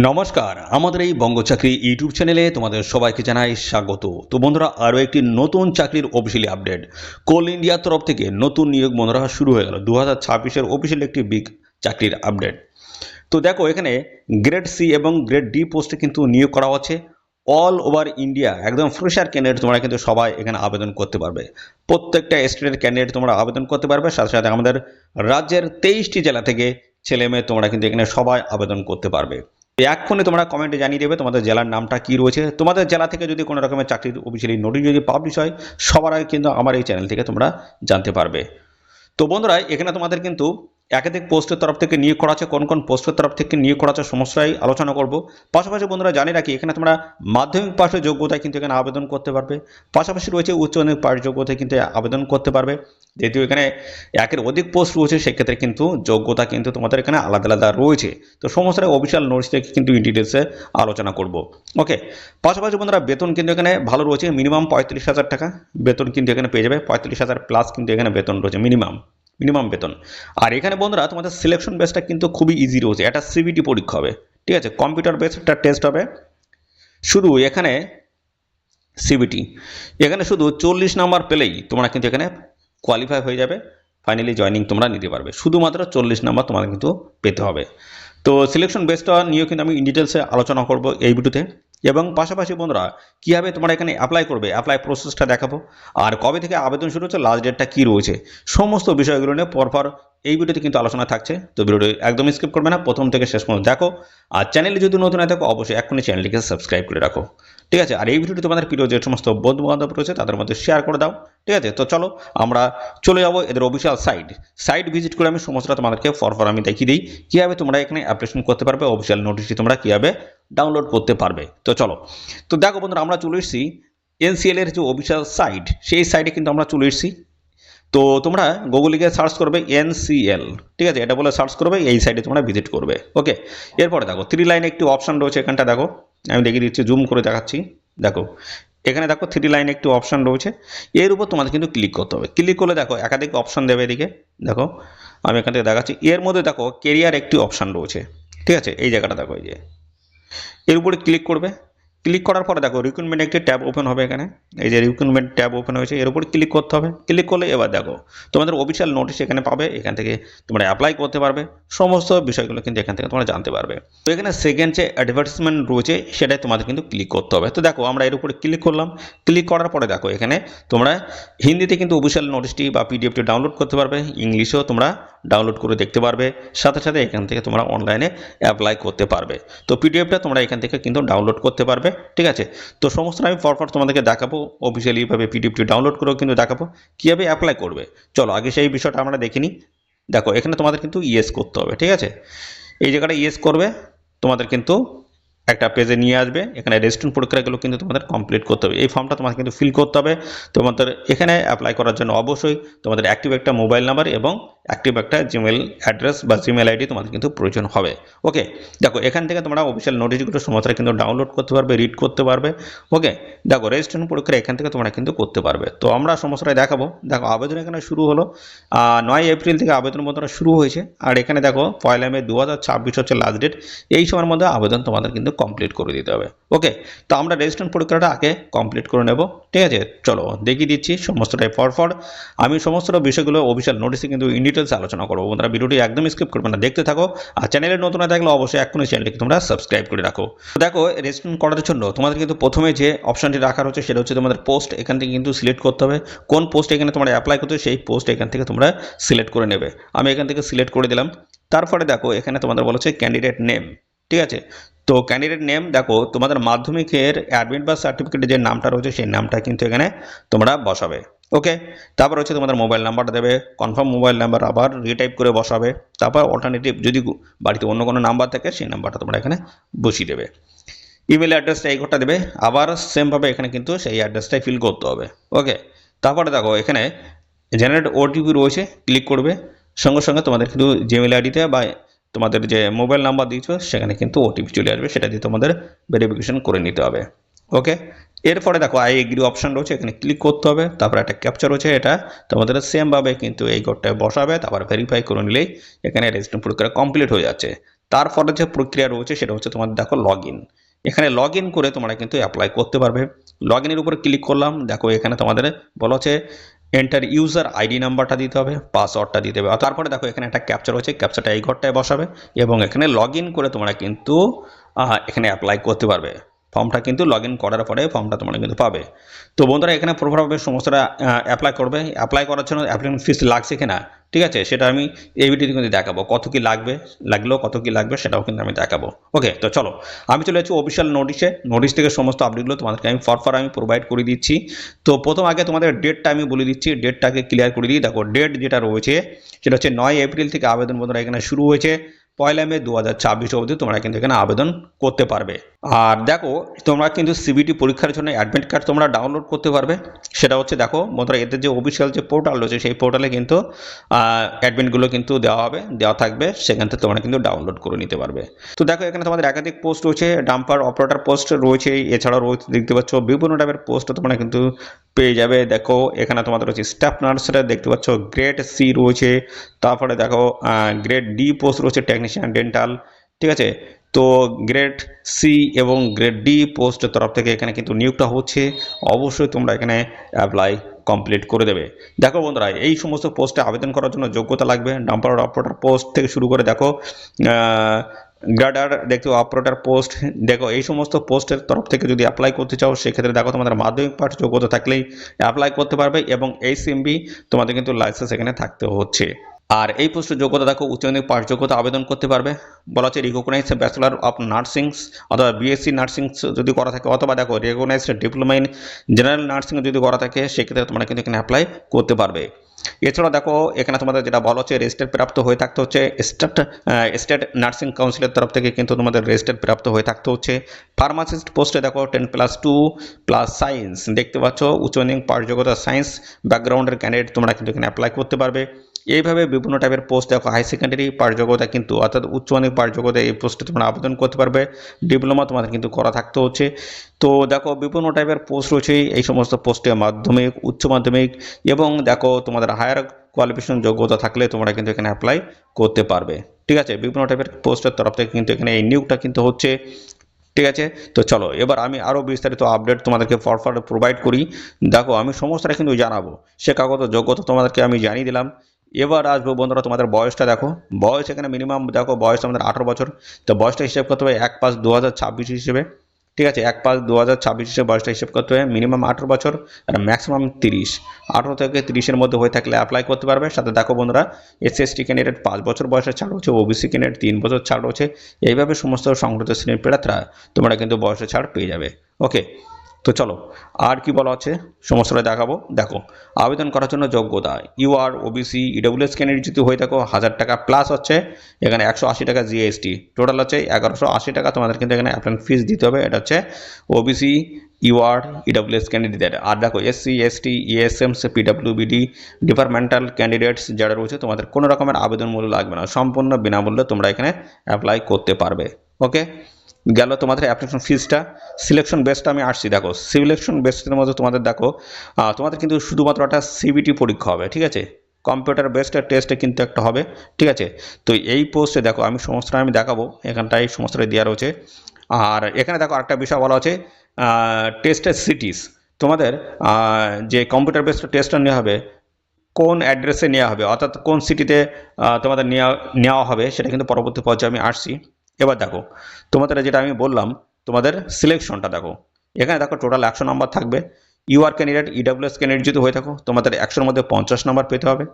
নমস্কার, আমাদের এই বঙ্গ চাকরি ইউটিউব চ্যানেলে তোমাদের সবাইকে জানাই স্বাগত। তো বন্ধুরা, আরও একটি নতুন চাকরির অফিসিয়ালি আপডেট কোল ইন্ডিয়ার তরফ থেকে নতুন নিয়োগ বন্ধুরা শুরু হয়ে গেল 2026-এর অফিসিয়াল একটি বিগ চাকরির আপডেট। তো দেখো, এখানে গ্রেড সি এবং গ্রেড ডি পোস্টে কিন্তু নিয়োগ করা হচ্ছে। অল ওভার ইন্ডিয়া একদম ফ্রেশার ক্যান্ডিডেট তোমরা কিন্তু সবাই এখানে আবেদন করতে পারবে। প্রত্যেকটা স্টেটের ক্যান্ডিডেট তোমরা আবেদন করতে পারবে, সাথে সাথে আমাদের রাজ্যের 23টি জেলা থেকে ছেলে মেয়ে তোমরা কিন্তু এখানে সবাই আবেদন করতে পারবে। এক্ষুনি তোমরা কমেন্টে জানিয়ে দেবে তোমাদের জেলার নামটা কি রয়েছে। তোমাদের জেলা থেকে যদি কোনো রকমের চাকরির অফিসিয়ালি নোটিশ যদি পাবলিশ হয়, সবার আগে কিন্তু আমার এই চ্যানেল থেকে তোমরা জানতে পারবে। তো বন্ধুরা, এখানে তোমাদের কিন্তু একাধিক পোস্টের তরফ থেকে নিয়োগ করা আছে। কোন কোন পোস্টের তরফ থেকে নিয়োগ করা আছে সমস্যায় আলোচনা করব। পাশাপাশি বন্ধুরা জানি রাখি, এখানে তোমরা মাধ্যমিক পাশের যোগ্যতায় কিন্তু এখানে আবেদন করতে পারবে। পাশাপাশি রয়েছে উচ্চ মাধ্যমিক পাশ যোগ্যতায় কিন্তু আবেদন করতে পারবে। যেহেতু এখানে একের অধিক পোস্ট রয়েছে, সেক্ষেত্রে কিন্তু যোগ্যতা কিন্তু তোমাদের এখানে আলাদা আলাদা রয়েছে। তো সমস্ত অফিসিয়াল নোটিশ থেকে কিন্তু ইন ডিটেলসে আলোচনা করব। ওকে, পাশাপাশি বন্ধুরা বেতন কিন্তু এখানে ভালো রয়েছে। মিনিমাম 35,000 টাকা বেতন কিন্তু এখানে পেয়ে যাবে। 35,000 প্লাস কিন্তু এখানে বেতন রয়েছে, মিনিমাম বেতন। আর এখানে বন্ধুরা তোমাদের সিলেকশন বেসটা কিন্তু খুবই ইজি রয়েছে। একটা সিবিটি পরীক্ষা হবে, ঠিক আছে, কম্পিউটার বেসড একটা টেস্ট হবে। শুধু এখানে সিবিটি, এখানে শুধু 40 নাম্বার পেলেই তোমরা কিন্তু এখানে কোয়ালিফাই হয়ে যাবে, ফাইনালি জয়নিং তোমরা নিতে পারবে। শুধুমাত্র 40 নাম্বার তোমাদের কিন্তু পেতে হবে। তো সিলেকশন বেসটা নিয়েও কিন্তু আমি ইন ডিটেলসে আলোচনা করব এই ভিডিওতে। এবং পাশাপাশি বন্ধুরা, কীভাবে তোমরা এখানে অ্যাপ্লাই করবে, অ্যাপ্লাই প্রসেসটা দেখাবো। আর কবে থেকে আবেদন শুরু হচ্ছে, লাস্ট ডেটটা কী রয়েছে, সমস্ত বিষয়গুলো নিয়ে পরপর এই ভিডিওতে কিন্তু আলোচনা থাকছে। তো ভিডিওটি একদম স্কিপ করবে না, প্রথম থেকে শেষ পর্যন্ত দেখো। আর চ্যানেলে যদি নতুন হয়ে থাকো, অবশ্যই এখনই চ্যানেলটিকে সাবস্ক্রাইব করে রাখো, ঠিক আছে। আর এই ভিডিওটি তোমাদের প্রিয় যে সমস্ত বন্ধু বান্ধব রয়েছে তাদের মধ্যে শেয়ার করে দাও, ঠিক আছে। তো চলো আমরা চলে যাবো এদের অফিসিয়াল সাইট ভিজিট করে আমি সমস্তটা তোমাদেরকে পরপর আমি দেখিয়ে দিই কীভাবে তোমরা এখানে অ্যাপ্লিকেশন করতে পারবে, অফিসিয়াল নোটিশটি তোমরা কীভাবে ডাউনলোড করতে পারবে। তো চলো, তো দেখো বন্ধুরা, আমরা চলে এসেছি এনসিএল এর যে অফিসিয়াল সাইট, সেই সাইটে কিন্তু আমরা চলে এসেছি। তো তোমরা গুগলে গিয়ে সার্চ করবে এনসিএল, ঠিক আছে, এটা বলে সার্চ করবে, এই সাইটে তোমরা ভিজিট করবে। ওকে, এরপরে দেখো 3 লাইনে একটি অপশান রয়েছে, এখানটা দেখো, আমি দেখিয়ে দিচ্ছি, জুম করে দেখাচ্ছি। দেখো এখানে দেখো 3 লাইনে একটি অপশান রয়েছে, এর উপর তোমাদের কিন্তু ক্লিক করতে হবে। ক্লিক করলে দেখো একাধিক অপশান দেবে। এদিকে দেখো, আমি এখান থেকে দেখাচ্ছি, এর মধ্যে দেখো কেরিয়ার একটি অপশান রয়েছে, ঠিক আছে, এই জায়গাটা দেখো, এই যে এর উপরে ক্লিক করবে। ক্লিক করার পরে দেখো রিক্রুটমেন্ট একটি ট্যাব ওপেন হবে। এখানে এই যে রিক্রুটমেন্ট ট্যাব ওপেন হয়েছে, এর উপর ক্লিক করতে হবে। ক্লিক করলে এবার দেখো তোমাদের অফিসিয়াল নোটিশ এখানে পাবে, এখান থেকে তোমরা অ্যাপ্লাই করতে পারবে। সমস্ত বিষয়গুলো কিন্তু এখান থেকে তোমরা জানতে পারবে। তো এখানে সেকেন্ড যে অ্যাডভার্টাইজমেন্ট রয়েছে, সেটাই তোমাদের কিন্তু ক্লিক করতে হবে। তো দেখো আমরা এর উপরে ক্লিক করলাম। ক্লিক করার পরে দেখো এখানে তোমরা হিন্দিতে কিন্তু অফিসিয়াল নোটিশটি বা পিডিএফটি ডাউনলোড করতে পারবে, ইংলিশেও তোমরা ডাউনলোড করে দেখতে পারবে। সাথে সাথে এখান থেকে তোমরা অনলাইনে অ্যাপ্লাই করতে পারবে। তো পিডিএফটা তোমরা এখান থেকে কিন্তু ডাউনলোড করতে পারবে, ঠিক আছে। তো সমস্ত আমি পরপর তোমাদেরকে দেখাবো, অফিসিয়ালিভাবে পিডিএফটি ডাউনলোড করেও কিন্তু দেখাবো কীভাবে অ্যাপ্লাই করবে। চলো আগে সেই বিষয়টা আমরা দেখিনি। দেখো এখানে তোমাদের কিন্তু ইয়েস করতে হবে, ঠিক আছে, এই জায়গাটা ইয়েস করবে, তোমাদের কিন্তু একটা পেজে নিয়ে আসবে। এখানে রেজিস্ট্রেশন প্রক্রিয়াগুলো কিন্তু তোমাদের কমপ্লিট করতে হবে। এই ফর্মটা তোমাদের কিন্তু ফিল করতে হবে। তোমাদের এখানে অ্যাপ্লাই করার জন্য অবশ্যই তোমাদের অ্যাক্টিভ একটা মোবাইল নাম্বার এবং অ্যাক্টিভ একটা জিমেল অ্যাড্রেস বা জিমেল আইডি তোমাদের কিন্তু প্রয়োজন হবে। ওকে, দেখো এখান থেকে তোমরা অফিসিয়াল নোটিশগুলো সমস্ত কিন্তু ডাউনলোড করতে পারবে, রিড করতে পারবে। ওকে, দেখো রেজিস্ট্রেশন প্রক্রিয়া এখান থেকে তোমরা কিন্তু করতে পারবে। তো আমরা সমস্তটাই দেখাবো। দেখো আবেদন এখানে শুরু হলো 9 এপ্রিল থেকে আবেদন বন্ধুরা শুরু হয়েছে। আর এখানে দেখো 1 মে 2026 হচ্ছে লাস্ট ডেট। এই সময়ের মধ্যে আবেদন তোমাদের কিন্তু কমপ্লিট করে দিতে হবে। ওকে, তো আমরা রেজিস্ট্রেশন প্রক্রিয়াটা আগে কমপ্লিট করে নেব, ঠিক আছে। চলো দেখিয়ে দিচ্ছি সমস্তটাই পরপর। আমি সমস্ত বিষয়গুলো অফিসিয়াল নোটিশে কিন্তু ইন ডিটেলস আলোচনা করবো। বন্ধুরা ভিডিওটি একদম স্কিপ করবে না, দেখতে থাকো। আর চ্যানেলে নতুন হয়ে থাকলে অবশ্যই এখনই চ্যানেলটিকে তোমরা সাবস্ক্রাইব করে রাখো। দেখো রেজিস্ট্রেশন করার জন্য তোমাদের কিন্তু প্রথমে যে অপশনটি রাখা হচ্ছে সেটা হচ্ছে তোমাদের পোস্ট। এখান থেকে কিন্তু সিলেক্ট করতে হবে কোন পোস্ট এখানে তোমরা অ্যাপ্লাই করতে, সেই পোস্ট এখান থেকে তোমরা সিলেক্ট করে নেবে। আমি এখান থেকে সিলেক্ট করে দিলাম। তারপরে দেখো এখানে তোমাদের বলেছে ক্যান্ডিডেট নেম, ঠিক আছে। তো ক্যান্ডিডেট নেম দেখো তোমাদের মাধ্যমিকের অ্যাডমিট বা সার্টিফিকেটে যে নামটা রয়েছে সেই নামটা কিন্তু এখানে তোমরা বসাবে। ওকে, তারপর হচ্ছে তোমাদের মোবাইল নাম্বারটা দেবে, কনফার্ম মোবাইল নাম্বার আবার রিটাইপ করে বসাবে। তারপর অল্টারনেটিভ যদি বাড়িতে অন্য কোনো নাম্বার থাকে সেই নাম্বারটা তোমরা এখানে বসিয়ে দেবে। ইমেল অ্যাড্রেসটা এই ঘরটা দেবে, আবার সেমভাবে এখানে কিন্তু সেই অ্যাড্রেসটাই ফিল করতে হবে। ওকে, তারপরে দেখো এখানে জেনারেট ওটিপি রয়েছে, ক্লিক করবে। সঙ্গে সঙ্গে তোমাদের কিন্তু জিমেল আইডিতে বা তোমাদের যে মোবাইল নাম্বার দিয়েছো সেখানে কিন্তু ওটিপি চলে আসবে, সেটা দিয়ে তোমাদের ভেরিফিকেশন করে নিতে হবে। ওকে, এরপরে দেখো আই এগ্রি অপশান রয়েছে, এখানে ক্লিক করতে হবে। তারপর একটা ক্যাপচার রয়েছে, এটা তোমাদের সেমভাবে কিন্তু এই ঘরটায় বসাবে। তারপর ভেরিফাই করে নিলেই এখানে রেজিস্ট্রেশন প্রক্রিয়া কমপ্লিট হয়ে যাচ্ছে। তারপরে যে প্রক্রিয়া রয়েছে সেটা হচ্ছে তোমাদের দেখো লগ ইন। এখানে লগ ইন করে তোমরা কিন্তু অ্যাপ্লাই করতে পারবে। লগ ইনের উপরে ক্লিক করলাম, দেখো এখানে তোমাদের বলা হচ্ছে এন্টার ইউজার আইডি নাম্বারটা দিতে হবে, পাসওয়ার্ডটা দিতে হবে। আর তারপরে দেখো এখানে একটা ক্যাপচা রয়েছে, ক্যাপচাটা এই ঘরটায় বসাবে এবং এখানে লগ ইন করে তোমরা কিন্তু এখানে অ্যাপ্লাই করতে পারবে। ফর্মটা কিন্তু লগ ইন করার পরে ফর্মটা তোমরা কিন্তু পাবে। তো বন্ধুরা এখানে প্রপারভাবে সমস্তটা অ্যাপ্লাই করবে। অ্যাপ্লাই করার জন্য অ্যাপ্লিকেশন ফিস লাগছে কিনা, ঠিক আছে, সেটা আমি এই ভিডিওতে কিন্তু দেখাবো। কত কি লাগলেও কত কি লাগবে সেটাও কিন্তু আমি দেখাবো। ওকে, তো চলো আমি চলে যাচ্ছি অফিসিয়াল নোটিশ থেকে সমস্ত আপডেটগুলো তোমাদেরকে আমি ফর আমি প্রোভাইড করে দিচ্ছি। তো প্রথম আগে তোমাদের ডেটটা আমি বলে দিচ্ছি, ডেটটাকে ক্লিয়ার করে দিই। দেখো ডেট যেটা রয়েছে সেটা হচ্ছে 9 এপ্রিল থেকে আবেদন বন্ধুরা এখানে শুরু হয়েছে। 1 মে 2026 অবধি তোমরা কিন্তু এখানে আবেদন করতে পারবে। আর দেখো তোমরা কিন্তু সিবিটি পরীক্ষার জন্য অ্যাডমিট কার্ড তোমরা ডাউনলোড করতে পারবে। সেটা হচ্ছে দেখো বন্ধুরা এদের যে অফিসিয়াল যে পোর্টাল রয়েছে সেই পোর্টালে কিন্তু অ্যাডমিটগুলো কিন্তু দেওয়া থাকবে, সেখান থেকে তোমরা কিন্তু ডাউনলোড করে নিতে পারবে। তো দেখো এখানে তোমাদের একাধিক পোস্ট রয়েছে, ডাম্পার অপারেটর পোস্ট রয়েছে, এছাড়াও রয়েছে দেখতে পাচ্ছ বিভিন্ন টাইপের পোস্ট তোমরা কিন্তু পেয়ে যাবে। দেখো এখানে তোমাদের রয়েছে স্টাফ নার্সরা দেখতে পাচ্ছ, গ্রেড সি রয়েছে, তারপরে দেখো গ্রেড ডি পোস্ট রয়েছে টেকনিশিয়ান ডেন্টাল, ঠিক আছে। তো গ্রেড সি এবং গ্রেড ডি পোস্টের তরফ থেকে এখানে কিন্তু নিয়োগটা হচ্ছে। অবশ্যই তোমরা এখানে অ্যাপ্লাই কমপ্লিট করে দেবে। দেখো বন্ধুরা এই সমস্ত পোস্টে আবেদন করার জন্য যোগ্যতা লাগবে। ডাম্পার অপারেটর পোস্ট থেকে শুরু করে দেখো গ্রাডার দেখো অপারেটর পোস্ট, দেখো এই সমস্ত পোস্টের তরফ থেকে যদি অ্যাপ্লাই করতে চাও সেক্ষেত্রে দেখো তোমাদের মাধ্যমিক পাঠ যোগ্যতা থাকলেই অ্যাপ্লাই করতে পারবে এবং এইচএমবি তোমাদের কিন্তু লাইসেন্স এখানে থাকতে হচ্ছে। আর এই পোস্টের যোগ্যতা দেখো উচ্চ মাধ্যমিক পাশ যোগ্যতা আবেদন করতে পারবে। বলা হচ্ছে রিকগনাইজ ব্যাচেলার অফ নার্সিং অথবা বিএসসি নার্সিং যদি করা থাকে, অথবা দেখো recognise diploma in general nursing যদি করা থাকে সেক্ষেত্রে তোমরা কিন্তু এখানে অ্যাপ্লাই করতে পারবে। এছাড়াও দেখো এখানে তোমাদের যেটা বলা হচ্ছে রেজিস্টার প্রাপ্ত হয়ে থাকতে হচ্ছে স্টেট নার্সিং কাউন্সিলের তরফ থেকে কিন্তু তোমাদের রেজিস্টার প্রাপ্ত হয়ে থাকতে হচ্ছে। ফার্মাসিস্ট পোস্টে দেখো 10+2 প্লাস সায়েন্স দেখতে পাচ্ছ, উচ্চ মাধ্যমিক পাশ যোগ্যতা সায়েন্স ব্যাকগ্রাউন্ডের ক্যান্ডিডেট তোমরা কিন্তু এখানে অ্যাপ্লাই করতে পারবে। এইভাবে বিভিন্ন টাইপের পোস্ট দেখো হাই সেকেন্ডারি পাশ যোগ্যতা কিন্তু অর্থাৎ উচ্চ মাধ্যমিক পাশ যোগ্যতা এই পোস্টে তোমরা আবেদন করতে পারবে। ডিপ্লোমা তোমাদের কিন্তু করা থাকতে হচ্ছে। তো দেখো বিভিন্ন টাইপের পোস্ট রয়েছে এই সমস্ত পোস্টে মাধ্যমিক, উচ্চ মাধ্যমিক এবং দেখো তোমাদের হায়ার কোয়ালিফিকেশন যোগ্যতা থাকলে তোমরা কিন্তু এখানে অ্যাপ্লাই করতে পারবে, ঠিক আছে। বিভিন্ন টাইপের পোস্টের তরফ থেকে কিন্তু এখানে এই নিয়োগটা কিন্তু হচ্ছে, ঠিক আছে। তো চলো এবার আমি আরও বিস্তারিত আপডেট তোমাদেরকে ফরফর প্রোভাইড করি। দেখো আমি সমস্তটা কিন্তু জানাবো, শিক্ষাগত যোগ্যতা তোমাদেরকে আমি জানিয়ে দিলাম। এবার আসবো বন্ধুরা তোমাদের বয়সটা দেখো, বয়স এখানে মিনিমাম দেখো বয়স আমাদের 18 বছর। তো বয়সটা হিসেব করতে হবে 1/5/2026 হিসেবে, ঠিক আছে। 1/5/2026 হিসেবে বয়সটা হিসেব করতে হবে। মিনিমাম 18 বছর আর ম্যাক্সিমাম 30, 18 থেকে 30-এর মধ্যে হয়ে থাকলে অ্যাপ্লাই করতে পারবে। সাথে দেখো বন্ধুরা এসসি ক্যান্ডিডেট 5 বছর বয়সে ছাড় হচ্ছে, ওবিসি ক্যান্ডিডেট 3 বছর ছাড় হচ্ছে। এইভাবে সমস্ত সংগঠিত শ্রেণীর প্রার্থীরা তোমরা কিন্তু বয়সে ছাড় পেয়ে যাবে। ওকে, তো চলো আর কি বলা হচ্ছে সমস্যাটা দেখাবো। দেখো আবেদন করার জন্য যোগ্যতা ইউআর ওবিসি ইডব্লিউএস ক্যান্ডিডেট যদি হয়ে থাকো 1000 টাকা প্লাস হচ্ছে এখানে 180 টাকা জিএসটি, টোটাল হচ্ছে 1180 টাকা তোমাদের কিন্তু এখানে অ্যাপ্লিকেশন ফিস দিতে হবে। এটা হচ্ছে ওবিসি ইউআর ইডব্লিউএস ক্যান্ডিডেট। আর দেখো এসসি এসটি ইএসএমস পিডব্লিউবিডি ডিপার্টমেন্টাল ক্যান্ডিডেটস যারা রয়েছে তোমাদের কোনো রকমের আবেদন মূল্য লাগবে না, সম্পূর্ণ বিনামূল্যে তোমরা এখানে অ্যাপ্লাই করতে পারবে। ওকে, গেল তোমাদের অ্যাপ্লিকেশন ফিসটা। সিলেকশন বেসটা আমি আসছি। দেখো সিলেকশন বেসের মধ্যে তোমাদের দেখো তোমাদের কিন্তু শুধুমাত্র একটা সিবিটি পরীক্ষা হবে, ঠিক আছে। কম্পিউটার বেসড টেস্টে কিন্তু একটা হবে, ঠিক আছে। তো এই পোস্টে দেখো আমি সমস্তটা আমি দেখাবো, এখানটায় সমস্তটা দেওয়া রয়েছে। আর এখানে দেখো আরেকটা বিষয় বলা হচ্ছে টেস্টের সিটিস, তোমাদের যে কম্পিউটার বেসড টেস্টটা নেওয়া হবে কোন অ্যাড্রেসে নেওয়া হবে, অর্থাৎ কোন সিটিতে তোমাদের নেওয়া হবে সেটা কিন্তু পরবর্তী পর্যায়ে আমি আসছি। এবার দেখো তোমাদের যেটা আমি বললাম তোমাদের সিলেকশনটা দেখো, এখানে দেখো টোটাল 100 নাম্বার থাকবে। ইউআর ক্যান্ডিডেট ইডব্লিউএস ক্যান্ডিডেট যদি হয়ে থাকো তোমাদের 100-এর মধ্যে 50 নাম্বার পেতে হবে।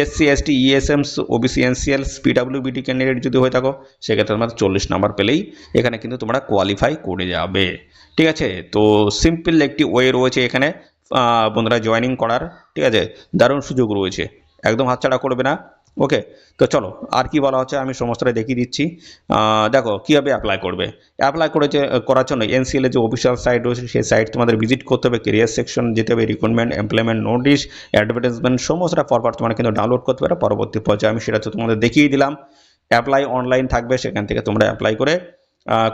এসসি এসটি ইএসএমস ওবিসি এনসিএলস পিডব্লিউবিডি ক্যান্ডিডেট যদি হয়ে থাকো সেক্ষেত্রে তোমাদের 40 নাম্বার পেলেই এখানে কিন্তু তোমরা কোয়ালিফাই করে যাবে, ঠিক আছে। তো সিম্পল একটি ওয়ে রয়েছে এখানে বন্ধুরা জয়েনিং করার, ঠিক আছে। দারুণ সুযোগ রয়েছে, একদম হাতছাড়া করবে না। ওকে, তো চলো আর কি বলা হচ্ছে আমি সমস্তটা দেখিয়ে দিচ্ছি। দেখো কীভাবে অ্যাপ্লাই করবে। অ্যাপ্লাই করার জন্য এনসিএল এর যে অফিসিয়াল সাইট রয়েছে সেই সাইট তোমাদের ভিজিট করতে হবে, কেরিয়ার সেকশন যেতে হবে, রিক্রুটমেন্ট এমপ্লয়মেন্ট নোটিশ অ্যাডভার্টাইজমেন্ট সমস্তটা ফরওয়ার্ড তোমরা কিন্তু ডাউনলোড করতে পারো। পরবর্তী পর্যায়ে আমি সেটা তো তোমাদের দেখিয়ে দিলাম। অ্যাপ্লাই অনলাইন থাকবে, সেখান থেকে তোমরা অ্যাপ্লাই করে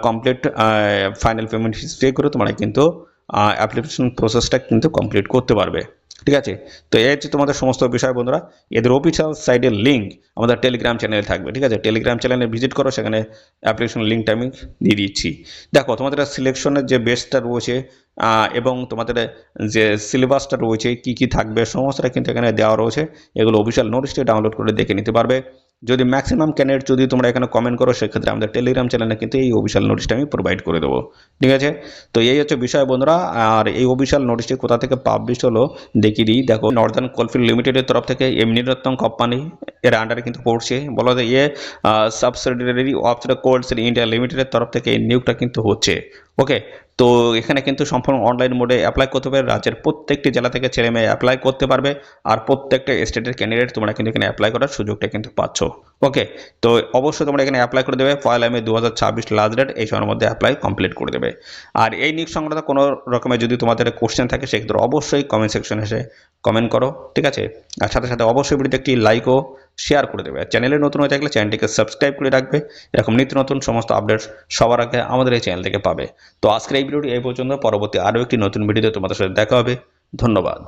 কমপ্লিট ফাইনাল পেমেন্ট পে করে তোমরা কিন্তু অ্যাপ্লিকেশন প্রসেসটা কিন্তু কমপ্লিট করতে পারবে। ঠিক আছে। তো এই হচ্ছে তোমাদের সমস্ত বিষয় বন্ধুরা। এদের অফিসিয়াল সাইটের লিঙ্ক আমাদের টেলিগ্রাম চ্যানেলে থাকবে, ঠিক আছে। টেলিগ্রাম চ্যানেলে ভিজিট করো, সেখানে অ্যাপ্লিকেশন লিঙ্কটা আমি দিয়ে দিচ্ছি। দেখো তোমাদের সিলেকশনের যে বেসটা রয়েছে এবং তোমাদের যে সিলেবাসটা রয়েছে, কি কি থাকবে সমস্তটা কিন্তু এখানে দেওয়া রয়েছে। এগুলো অফিসিয়াল নোটিশটি ডাউনলোড করে দেখে নিতে পারবে। যদি ম্যাক্সিমাম ক্যান্ডিডেট যদি তোমরা এখানে কমেন্ট করো, সেক্ষেত্রে আমাদের টেলিগ্রাম চ্যানেলে কিন্তু এই অফিসিয়াল নোটিশটা আমি প্রোভাইড করে দেবো, ঠিক আছে। তো এই হচ্ছে বিষয় বন্ধুরা। আর এই অফিসিয়াল নোটিশটি কোথা থেকে পাবলিশ হলো দেখিয়ে দিই। দেখো, নর্দার্ন কোলফিল্ড লিমিটেডের তরফ থেকে এমনি রত্ন কোম্পানি এর আন্ডারে কিন্তু পড়ছে। বলা যায় এ সাবসিডিয়ারি অফ দ্য কোলস ইন্ডিয়া লিমিটেডের তরফ থেকে এই নিয়োগটা কিন্তু হচ্ছে। ওকে, তো এখানে কিন্তু সম্পূর্ণ অনলাইন মোডে অ্যাপ্লাই করতে পারবে। রাজ্যের প্রত্যেকটি জেলা থেকে ছেলে মেয়ে অ্যাপ্লাই করতে পারবে। আর প্রত্যেকটা স্টেটের ক্যান্ডিডেট তোমরা কিন্তু এখানে অ্যাপ্লাই করার সুযোগটা কিন্তু পাচ্ছ। ওকে, তো অবশ্যই তোমরা এখানে অ্যাপ্লাই করে দেবে। 1 মে 2026 লাস্ট ডেট, এই সময়ের মধ্যে অ্যাপ্লাই কমপ্লিট করে দেবে। আর এই নিয়োগ সংক্রান্ত কোনো রকমের যদি তোমাদের কোশ্চেন থাকে, সেক্ষেত্রে অবশ্যই কমেন্ট সেকশনে এসে কমেন্ট করো, ঠিক আছে। আর সাথে সাথে অবশ্যই ভিডিওতে একটি লাইক ও শেয়ার করে দেবে। আর চ্যানেলে নতুন হয়ে থাকলে চ্যানেলটিকে সাবস্ক্রাইব করে রাখবে। এরকম নিত্য নতুন সমস্ত আপডেট সবার আগে আমাদের এই চ্যানেল থেকে পাবে। তো আজকের এই ভিডিওটি এই পর্যন্ত। পরবর্তী আরও একটি নতুন ভিডিওতে তোমাদের সাথে দেখা হবে। ধন্যবাদ।